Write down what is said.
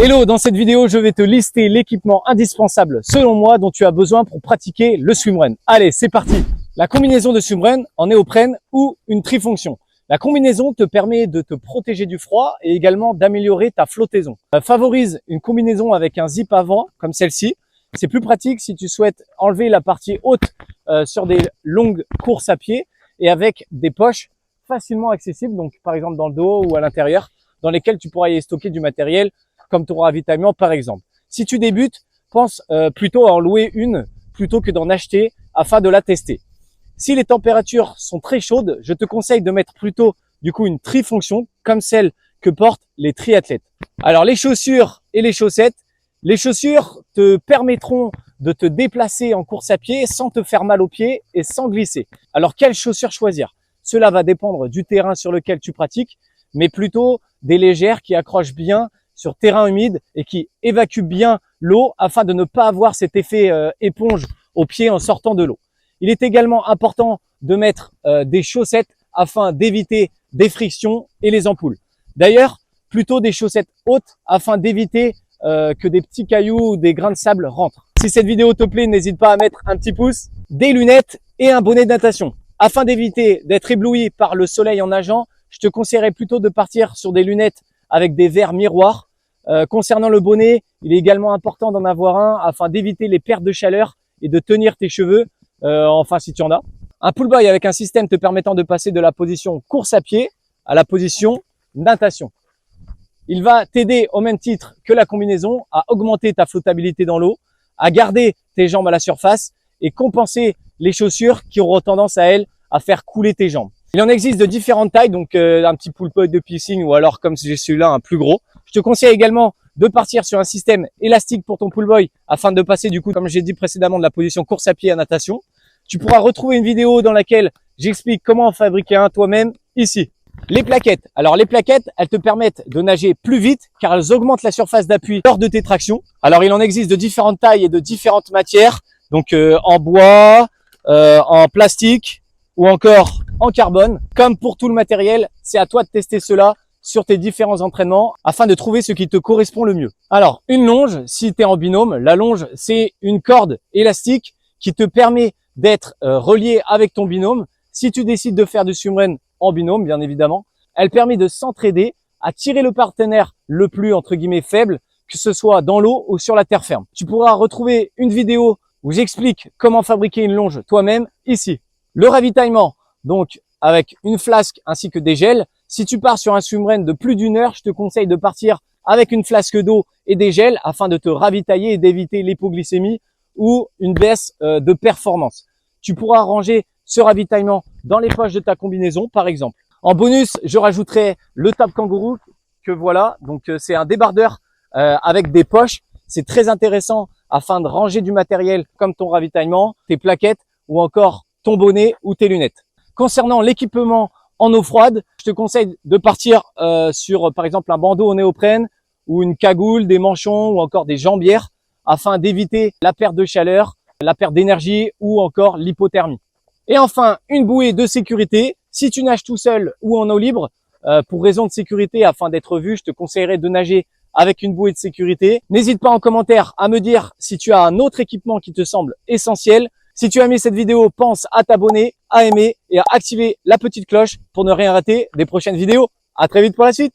Hello, dans cette vidéo, je vais te lister l'équipement indispensable selon moi dont tu as besoin pour pratiquer le swimrun. Allez, c'est parti. La combinaison de swimrun en néoprène ou une trifonction. La combinaison te permet de te protéger du froid et également d'améliorer ta flottaison. Favorise une combinaison avec un zip avant comme celle-ci. C'est plus pratique si tu souhaites enlever la partie haute sur des longues courses à pied et avec des poches facilement accessibles, donc par exemple dans le dos ou à l'intérieur, dans lesquelles tu pourras y stocker du matériel comme ton ravitaillement par exemple. Si tu débutes, pense plutôt à en louer une plutôt que d'en acheter afin de la tester. Si les températures sont très chaudes, je te conseille de mettre plutôt du coup une trifonction comme celle que portent les triathlètes. Alors les chaussures et les chaussettes. Les chaussures te permettront de te déplacer en course à pied sans te faire mal aux pieds et sans glisser. Alors quelles chaussures choisir? Cela va dépendre du terrain sur lequel tu pratiques, mais plutôt des légères qui accrochent bien sur terrain humide et qui évacuent bien l'eau afin de ne pas avoir cet effet éponge au pied en sortant de l'eau. Il est également important de mettre des chaussettes afin d'éviter des frictions et les ampoules. D'ailleurs, plutôt des chaussettes hautes afin d'éviter que des petits cailloux ou des grains de sable rentrent. Si cette vidéo te plaît, n'hésite pas à mettre un petit pouce, des lunettes et un bonnet de natation. Afin d'éviter d'être ébloui par le soleil en nageant, je te conseillerais plutôt de partir sur des lunettes avec des verres miroirs. Concernant le bonnet, il est également important d'en avoir un afin d'éviter les pertes de chaleur et de tenir tes cheveux, enfin si tu en as. Un pull boy avec un système te permettant de passer de la position course à pied à la position natation. Il va t'aider au même titre que la combinaison à augmenter ta flottabilité dans l'eau, à garder tes jambes à la surface et compenser les chaussures qui auront tendance à elles à faire couler tes jambes. Il en existe de différentes tailles, donc un petit pull boy de piscine ou alors comme j'ai celui-là un plus gros. Je te conseille également de partir sur un système élastique pour ton pull boy afin de passer du coup, comme j'ai dit précédemment, de la position course à pied à natation. Tu pourras retrouver une vidéo dans laquelle j'explique comment en fabriquer un toi-même ici. Les plaquettes. Alors les plaquettes, elles te permettent de nager plus vite car elles augmentent la surface d'appui lors de tes tractions. Alors il en existe de différentes tailles et de différentes matières, donc en bois, en plastique ou encore en carbone. Comme pour tout le matériel, c'est à toi de tester cela sur tes différents entraînements afin de trouver ce qui te correspond le mieux. Alors, une longe, si tu es en binôme, la longe, c'est une corde élastique qui te permet d'être relié avec ton binôme. Si tu décides de faire du swimrun en binôme, bien évidemment, elle permet de s'entraider à tirer le partenaire le plus, entre guillemets, faible, que ce soit dans l'eau ou sur la terre ferme. Tu pourras retrouver une vidéo où j'explique comment fabriquer une longe toi-même ici. Le ravitaillement, donc avec une flasque ainsi que des gels. Si tu pars sur un swimrun de plus d'une heure, je te conseille de partir avec une flasque d'eau et des gels afin de te ravitailler et d'éviter l'hypoglycémie ou une baisse de performance. Tu pourras ranger ce ravitaillement dans les poches de ta combinaison, par exemple. En bonus, je rajouterai le Top Kangourou que voilà. Donc, c'est un débardeur avec des poches. C'est très intéressant afin de ranger du matériel comme ton ravitaillement, tes plaquettes ou encore ton bonnet ou tes lunettes. Concernant l'équipement en eau froide, je te conseille de partir sur par exemple un bandeau en néoprène ou une cagoule, des manchons ou encore des jambières afin d'éviter la perte de chaleur, la perte d'énergie ou encore l'hypothermie. Et enfin, une bouée de sécurité. Si tu nages tout seul ou en eau libre, pour raison de sécurité afin d'être vu, je te conseillerais de nager avec une bouée de sécurité. N'hésite pas en commentaire à me dire si tu as un autre équipement qui te semble essentiel. Si tu as aimé cette vidéo, pense à t'abonner, à aimer et à activer la petite cloche pour ne rien rater des prochaines vidéos. À très vite pour la suite.